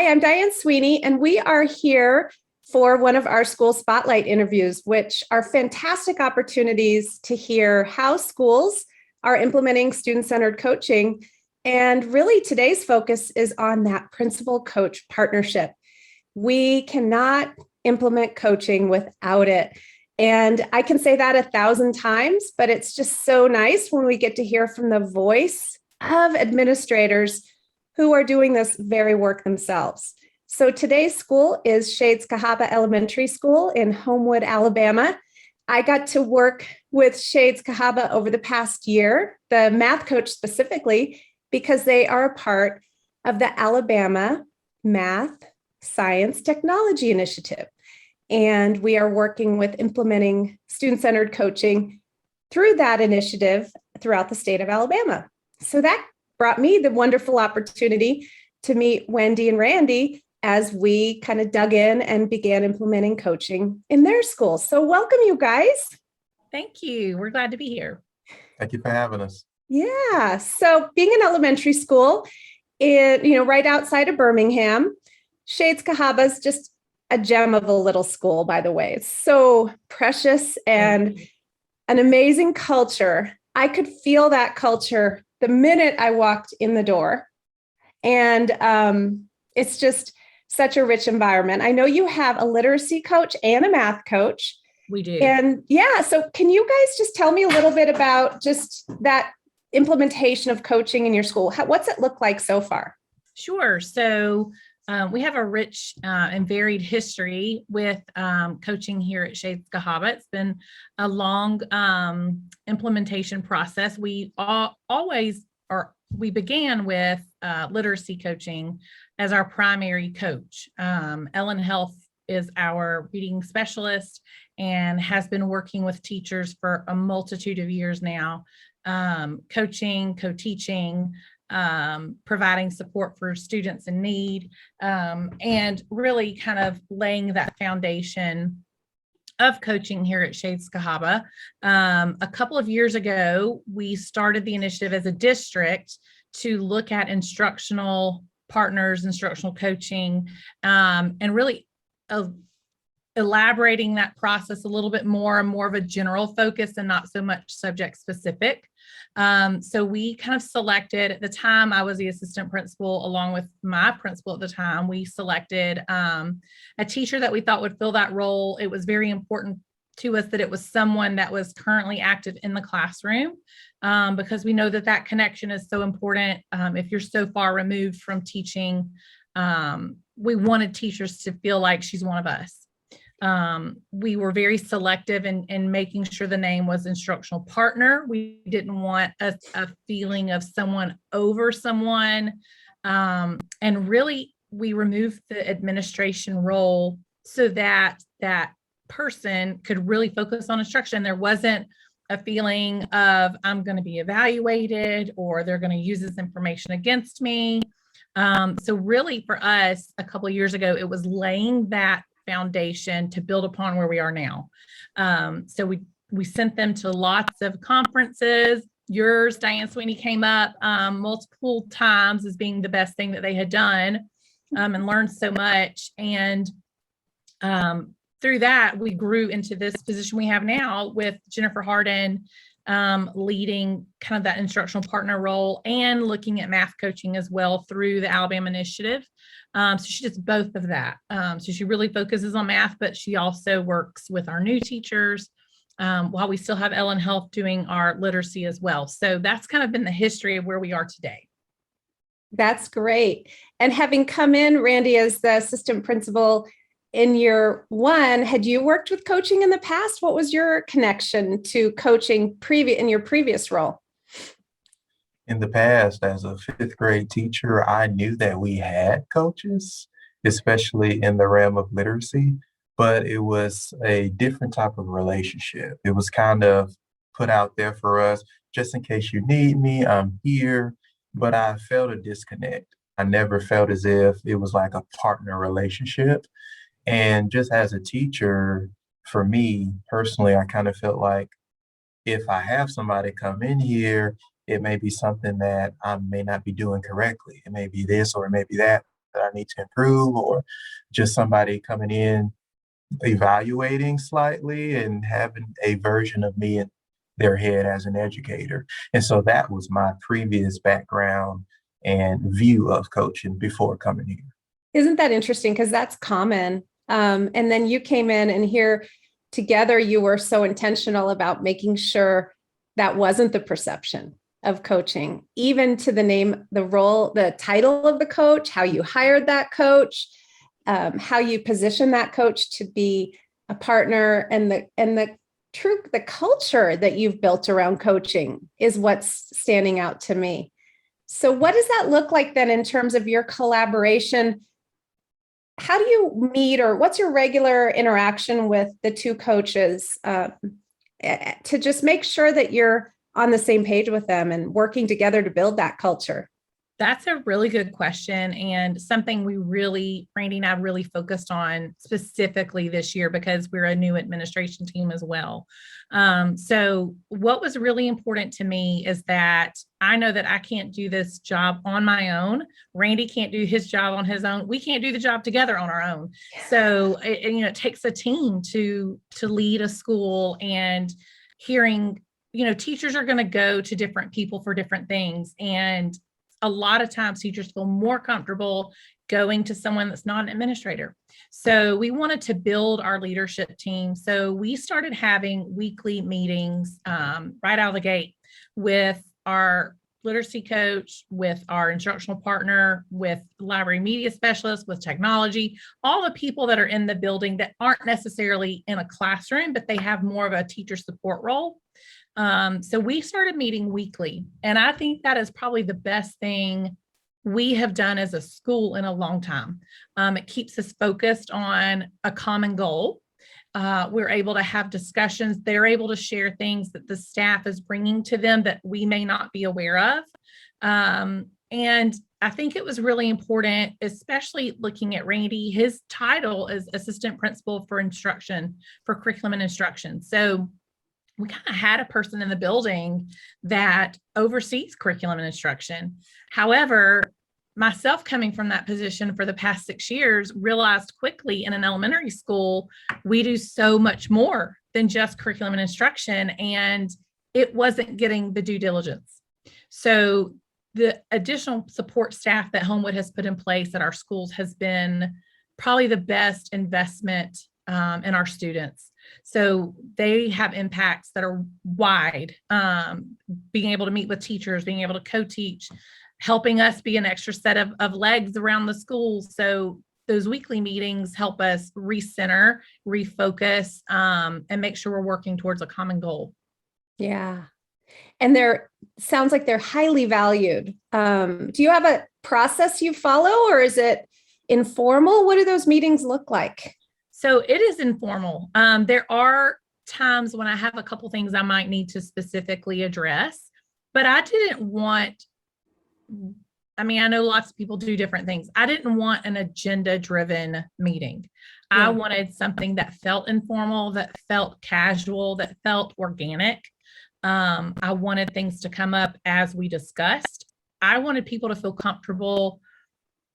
Hi, I'm Diane Sweeney, and we are here for one of our school spotlight interviews, which are fantastic opportunities to hear how schools are implementing student-centered coaching. And really, today's focus is on that principal-coach partnership. We cannot implement coaching without it. And I can say that 1,000 times, but it's just so nice when we get to hear from the voice of administrators who are doing this very work themselves. So today's school is Shades Cahaba Elementary School in Homewood, Alabama. I got to work with Shades Cahaba over the past year, the math coach specifically, because they are a part of the Alabama Math Science Technology Initiative. And we are working with implementing student-centered coaching through that initiative throughout the state of Alabama. So that brought me the wonderful opportunity to meet Wendy and Randy as we kind of dug in and began implementing coaching in their schools. So welcome, you guys. Thank you. We're glad to be here. Thank you for having us. Yeah. So being an elementary school right outside of Birmingham, Shades Cahaba is just a gem of a little school, by the way. It's so precious and an amazing culture. I could feel that culture the minute I walked in the door. And it's just such a rich environment. I know you have a literacy coach and a math coach. We do. And yeah, so can you guys just tell me a little bit about just that implementation of coaching in your school? What's it look like so far? Sure. So we have a rich and varied history with coaching here at Shades Cahaba. It's been a long implementation process. We began with literacy coaching as our primary coach. Ellen Health is our reading specialist and has been working with teachers for a multitude of years now, coaching, co-teaching, providing support for students in need, and really kind of laying that foundation of coaching here at Shades Cahaba. A couple of years ago, we started the initiative as a district to look at instructional partners, instructional coaching, and really elaborating that process a little bit more and more of a general focus and not so much subject specific. So we kind of selected, at the time I was the assistant principal along with my principal at the time, we selected a teacher that we thought would fill that role. It was very important to us that it was someone that was currently active in the classroom, because we know that that connection is so important. If you're so far removed from teaching, we wanted teachers to feel like she's one of us. We were very selective in making sure the name was instructional partner. We didn't want a feeling of someone over someone. And really, we removed the administration role so that that person could really focus on instruction. There wasn't a feeling of I'm going to be evaluated or they're going to use this information against me. So really for us, a couple of years ago, it was laying that foundation to build upon where we are now. So we sent them to lots of conferences. Yours, Diane Sweeney, came up multiple times as being the best thing that they had done, and learned so much. And through that, we grew into this position we have now with Jennifer Harden leading kind of that instructional partner role and looking at math coaching as well through the Alabama initiative. So she does both of that. So she really focuses on math, but she also works with our new teachers while we still have Ellen Health doing our literacy as well. So that's kind of been the history of where we are today. That's great. And having come in, Randy, as the assistant principal in year one, had you worked with coaching in the past? What was your connection to coaching in your previous role? In the past, as a fifth grade teacher, I knew that we had coaches, especially in the realm of literacy, but it was a different type of relationship. It was kind of put out there for us, just in case you need me, I'm here, but I felt a disconnect. I never felt as if it was like a partner relationship. And just as a teacher, for me personally, I kind of felt like if I have somebody come in here, it may be something that I may not be doing correctly. It may be this or it may be that. that I need to improve, or just somebody coming in evaluating slightly and having a version of me in their head as an educator. And so that was my previous background and view of coaching before coming here. Isn't that interesting? Because that's common. And then you came in, and here together you were so intentional about making sure that wasn't the perception of coaching, even to the name, the role, the title of the coach, how you hired that coach, how you position that coach to be a partner, and the culture that you've built around coaching is what's standing out to me. So what does that look like then in terms of your collaboration? How do you meet, or what's your regular interaction with the two coaches to just make sure that you're on the same page with them and working together to build that culture? That's a really good question, and something Randy and I really focused on specifically this year because we're a new administration team as well. So what was really important to me is that I know that I can't do this job on my own. Randy can't do his job on his own. We can't do the job together on our own. So it takes a team to lead a school, and hearing, teachers are going to go to different people for different things. And a lot of times teachers feel more comfortable going to someone that's not an administrator. So we wanted to build our leadership team. So we started having weekly meetings right out of the gate with our literacy coach, with our instructional partner, with library media specialists, with technology, all the people that are in the building that aren't necessarily in a classroom, but they have more of a teacher support role. So we started meeting weekly, and I think that is probably the best thing we have done as a school in a long time. It keeps us focused on a common goal. We're able to have discussions. They're able to share things that the staff is bringing to them that we may not be aware of. And I think it was really important, especially looking at Randy. His title is Assistant Principal for Instruction, for Curriculum and Instruction. So we kind of had a person in the building that oversees curriculum and instruction. However, myself coming from that position for the past 6 years, realized quickly in an elementary school, we do so much more than just curriculum and instruction, and it wasn't getting the due diligence. So the additional support staff that Homewood has put in place at our schools has been probably the best investment in our students. So they have impacts that are wide, being able to meet with teachers, being able to co-teach, helping us be an extra set of legs around the school. So those weekly meetings help us recenter, refocus, and make sure we're working towards a common goal. Yeah. And sounds like they're highly valued. Do you have a process you follow, or is it informal? What do those meetings look like? So it is informal. There are times when I have a couple things I might need to specifically address, but I know lots of people do different things. I didn't want an agenda-driven meeting. Yeah. I wanted something that felt informal, that felt casual, that felt organic. I wanted things to come up as we discussed. I wanted people to feel comfortable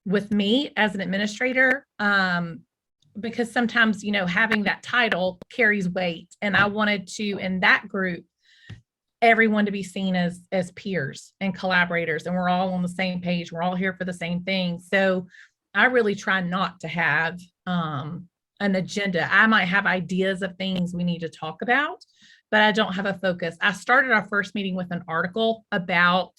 with me as an administrator, because sometimes, having that title carries weight. And I wanted to, in that group, everyone to be seen as peers and collaborators, and we're all on the same page. We're all here for the same thing. So I really try not to have an agenda. I might have ideas of things we need to talk about, but I don't have a focus. I started our first meeting with an article about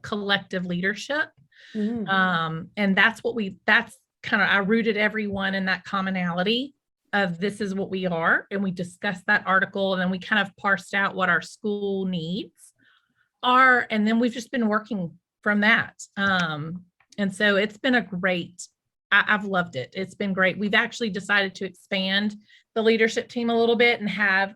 collective leadership. Mm. And that's I rooted everyone in that commonality of this is what we are. And we discussed that article, and then we kind of parsed out what our school needs are. And then we've just been working from that. And so it's been I've loved it. It's been great. We've actually decided to expand the leadership team a little bit and have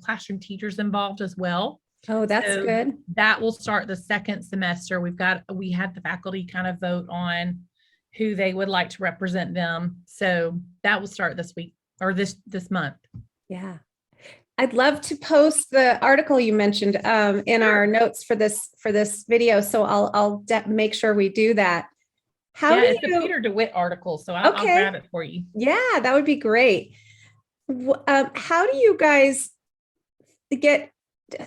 classroom teachers involved as well. Oh, that's good. That will start the second semester. We had the faculty kind of vote on who they would like to represent them. So that will start this week or this month. Yeah. I'd love to post the article you mentioned in our notes for this video. So I'll make sure we do that. How do it's a you, Peter DeWitt article, so I'll okay, grab it for you. yeah, that would be great. How do you guys get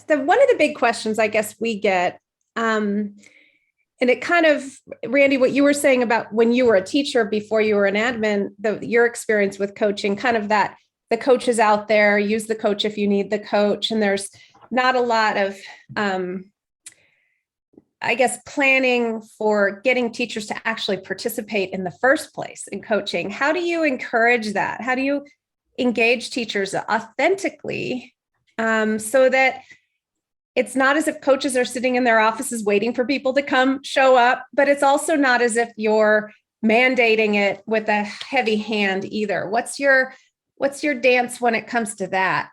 one of the big questions I guess we get, and it kind of, Randy, what you were saying about when you were a teacher before you were an admin, your experience with coaching, kind of that the coach is out there, use the coach if you need the coach. And there's not a lot of, I guess, planning for getting teachers to actually participate in the first place in coaching. How do you encourage that? How do you engage teachers authentically so that it's not as if coaches are sitting in their offices waiting for people to come show up, but it's also not as if you're mandating it with a heavy hand either. What's your dance when it comes to that?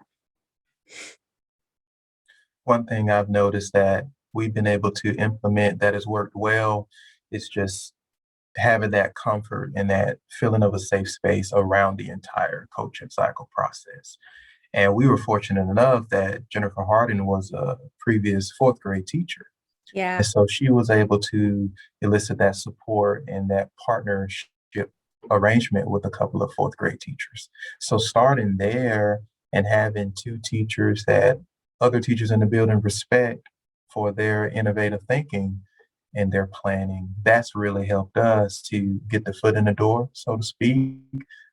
One thing I've noticed that we've been able to implement that has worked well is just having that comfort and that feeling of a safe space around the entire coaching cycle process. And we were fortunate enough that Jennifer Hardin was a previous fourth grade teacher. Yeah. And so she was able to elicit that support and that partnership arrangement with a couple of fourth grade teachers. So starting there and having two teachers that other teachers in the building respect for their innovative thinking and their planning, that's really helped us to get the foot in the door, so to speak,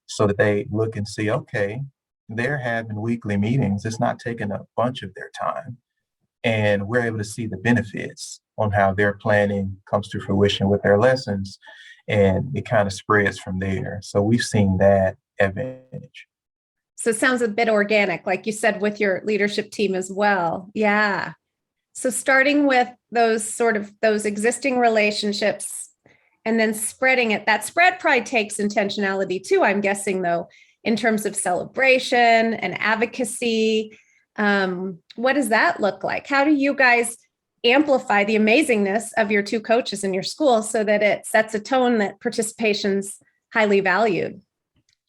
so that they look and see, okay, they're having weekly meetings. It's not taking a bunch of their time. And we're able to see the benefits on how their planning comes to fruition with their lessons. And it kind of spreads from there. So we've seen that advantage. So it sounds a bit organic, like you said, with your leadership team as well. Yeah. So starting with those existing relationships and then spreading it, that spread probably takes intentionality too, I'm guessing, though, in terms of celebration and advocacy. What does that look like? How do you guys amplify the amazingness of your two coaches in your school so that it sets a tone that participation's highly valued?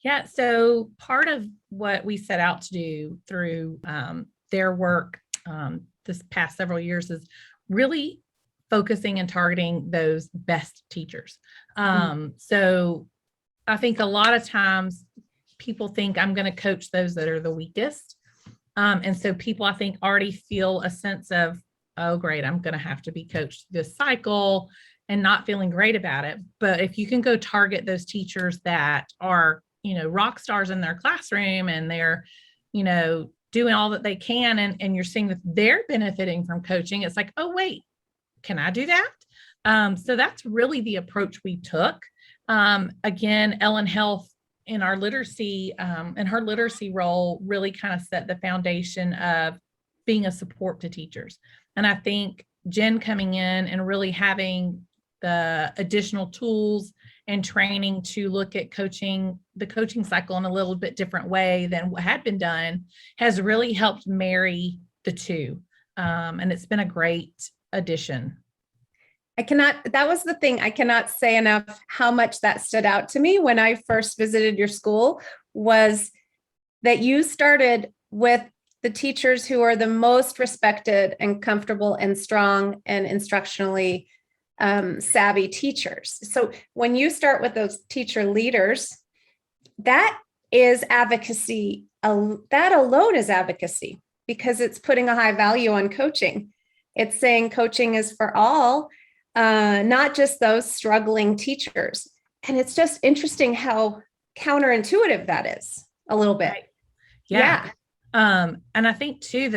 Yeah, so part of what we set out to do through their work this past several years is really focusing and targeting those best teachers. So I think a lot of times people think I'm going to coach those that are the weakest. And so people, I think, already feel a sense of, oh, great, I'm going to have to be coached this cycle and not feeling great about it. But if you can go target those teachers that are, rock stars in their classroom and they're, doing all that they can, and you're seeing that they're benefiting from coaching, it's like, oh, wait, can I do that? So that's really the approach we took. Again, Ellen Health in our literacy, in her literacy role, really kind of set the foundation of being a support to teachers. And I think Jen coming in and really having the additional tools and training to look at the coaching cycle in a little bit different way than what had been done has really helped marry the two. And it's been a great addition. That was the thing. I cannot say enough how much that stood out to me when I first visited your school, was that you started with the teachers who are the most respected and comfortable and strong and instructionally savvy teachers. So when you start with those teacher leaders, that is advocacy. That alone is advocacy, because it's putting a high value on coaching. It's saying coaching is for all, not just those struggling teachers. And it's just interesting how counterintuitive that is a little bit. Right. Yeah. And I think too,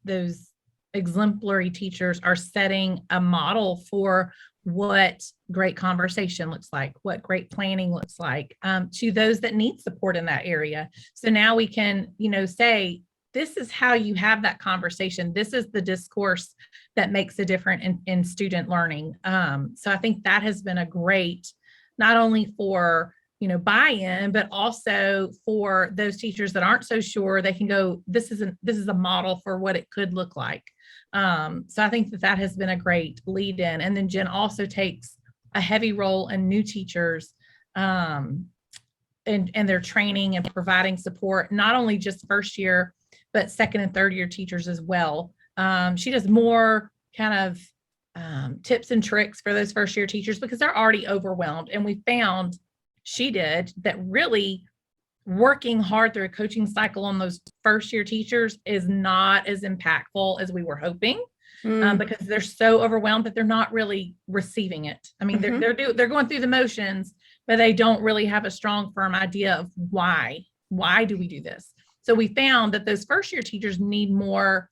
those exemplary teachers are setting a model for what great conversation looks like, what great planning looks like, to those that need support in that area. So now we can, say, this is how you have that conversation. This is the discourse that makes a difference in student learning. So I think that has been a great, not only for, buy-in, but also for those teachers that aren't so sure, they can go, this is a model for what it could look like. So I think that has been a great lead in. And then Jen also takes a heavy role in new teachers, and their training and providing support, not only just first year, but second and third year teachers as well. She does more kind of tips and tricks for those first year teachers because they're already overwhelmed. And we found she did that really working hard through a coaching cycle on those first year teachers is not as impactful as we were hoping. Because they're so overwhelmed that they're not really receiving it. I mean, they're going through the motions, but they don't really have a strong, firm idea of why do we do this? So we found that those first year teachers need more,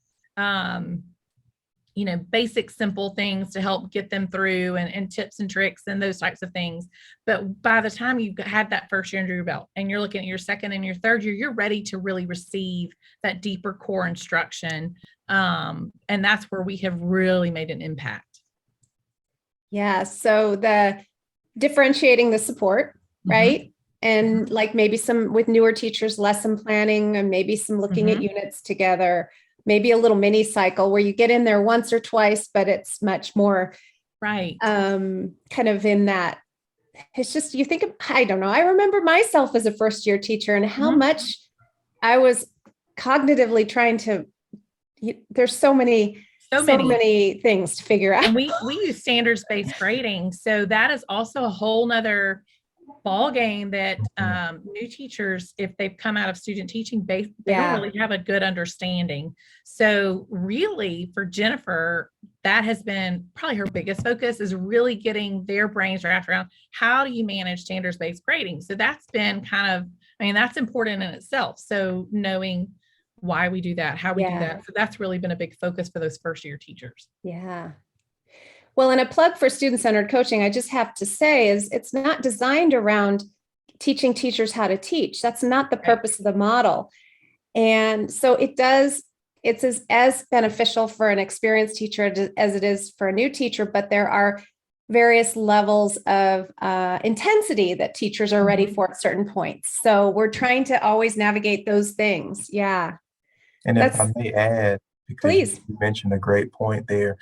basic, simple things to help get them through and tips and tricks and those types of things. But by the time you've had that first year under your belt and you're looking at your second and your third year, you're ready to really receive that deeper core instruction. And that's where we have really made an impact. Yeah. So the differentiating the support, right? And like maybe some with newer teachers, lesson planning, and maybe some looking at units together, maybe a little mini cycle where you get in there once or twice, but it's much more right. Kind of in that. It's just, you think of, I don't know. I remember myself as a first year teacher and how much I was cognitively trying to, there's so many things to figure out. And we use standards-based grading. So that is also a whole nother ball game that new teachers, if they've come out of student teaching, they don't really have a good understanding. So really for Jennifer, that has been probably her biggest focus, is really getting their brains wrapped around how do you manage standards-based grading. So that's been that's important in itself. So knowing why we do that, how we do that. So that's really been a big focus for those first year teachers. Yeah. Well, and a plug for student-centered coaching, I just have to say, is it's not designed around teaching teachers how to teach. That's not the purpose of the model. And so it's as beneficial for an experienced teacher as it is for a new teacher, but there are various levels of intensity that teachers are ready for at certain points. So we're trying to always navigate those things. Yeah. And if I may add, because please. You mentioned a great point there,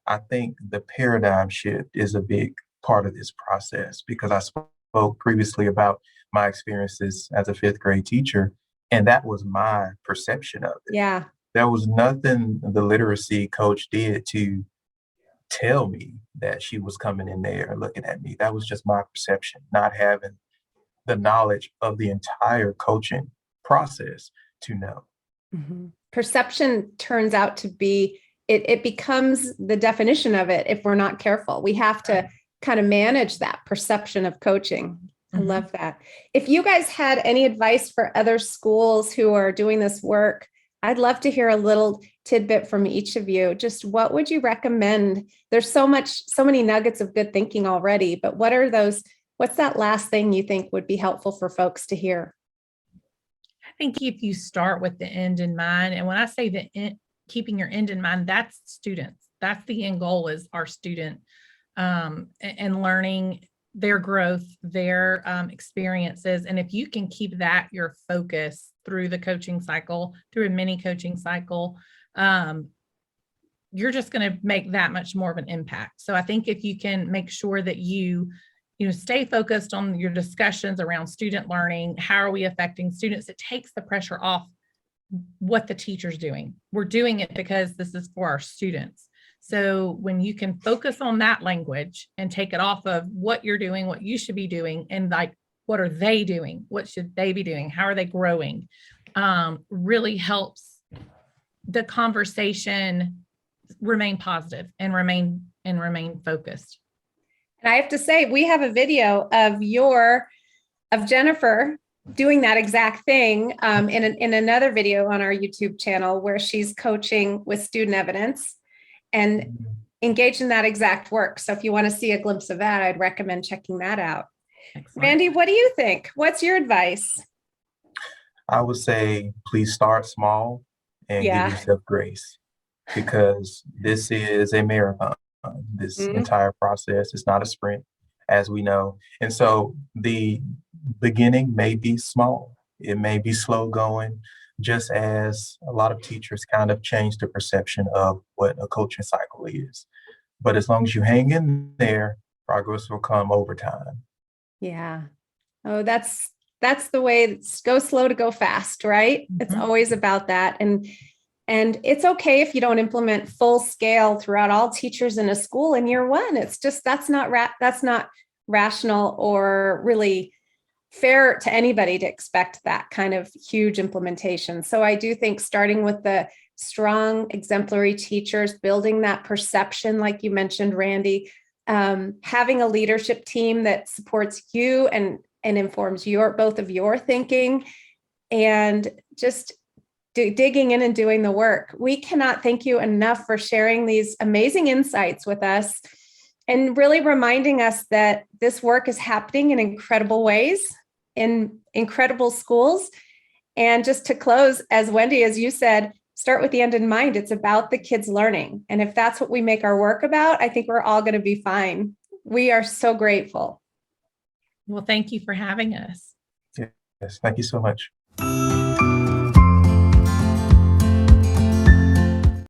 I think the paradigm shift is a big part of this process, because I spoke previously about my experiences as a fifth grade teacher, and that was my perception of it. Yeah. There was nothing the literacy coach did to tell me that she was coming in there looking at me. That was just my perception, not having the knowledge of the entire coaching process to know. Perception turns out to be, it becomes the definition of it if we're not careful. We have to kind of manage that perception of coaching. I love that. If you guys had any advice for other schools who are doing this work, I'd love to hear a little tidbit from each of you. Just what would you recommend? There's so many nuggets of good thinking already, but what's that last thing you think would be helpful for folks to hear? I think if you start with the end in mind, and when I say the end, keeping your end in mind, that's students. That's the end goal, is our student and learning their growth, their experiences. And if you can keep that your focus through the coaching cycle, through a mini coaching cycle, you're just going to make that much more of an impact. So I think if you can make sure that you stay focused on your discussions around student learning, how are we affecting students, it takes the pressure off what the teacher's doing. We're doing it because this is for our students. So when you can focus on that language and take it off of what you're doing, what you should be doing, and like, what are they doing? What should they be doing? How are they growing? Really helps the conversation remain positive and remain focused. And I have to say, we have a video of Jennifer doing that exact thing in another video on our YouTube channel, where she's coaching with student evidence and engaged in that exact work. So if you want to see a glimpse of that, I'd recommend checking that out. Excellent. Randy, what do you think? What's your advice? I would say, please start small and give yourself grace, because this is a marathon. This entire process is not a sprint, as we know. And so the beginning may be small. It may be slow going, just as a lot of teachers kind of change the perception of what a coaching cycle is. But as long as you hang in there, progress will come over time. Yeah. Oh, that's the way. Go slow to go fast, right? It's always about that. And And it's okay if you don't implement full scale throughout all teachers in a school in year one. It's just, that's not rational or really fair to anybody to expect that kind of huge implementation. So I do think starting with the strong exemplary teachers, building that perception, like you mentioned, Randy, having a leadership team that supports you and informs both of your thinking, and just digging in and doing the work. We cannot thank you enough for sharing these amazing insights with us and really reminding us that this work is happening in incredible ways in incredible schools. And just to close, as Wendy, as you said, start with the end in mind. It's about the kids learning. And if that's what we make our work about, I think we're all going to be fine. We are so grateful. Well, thank you for having us. Yes, thank you so much.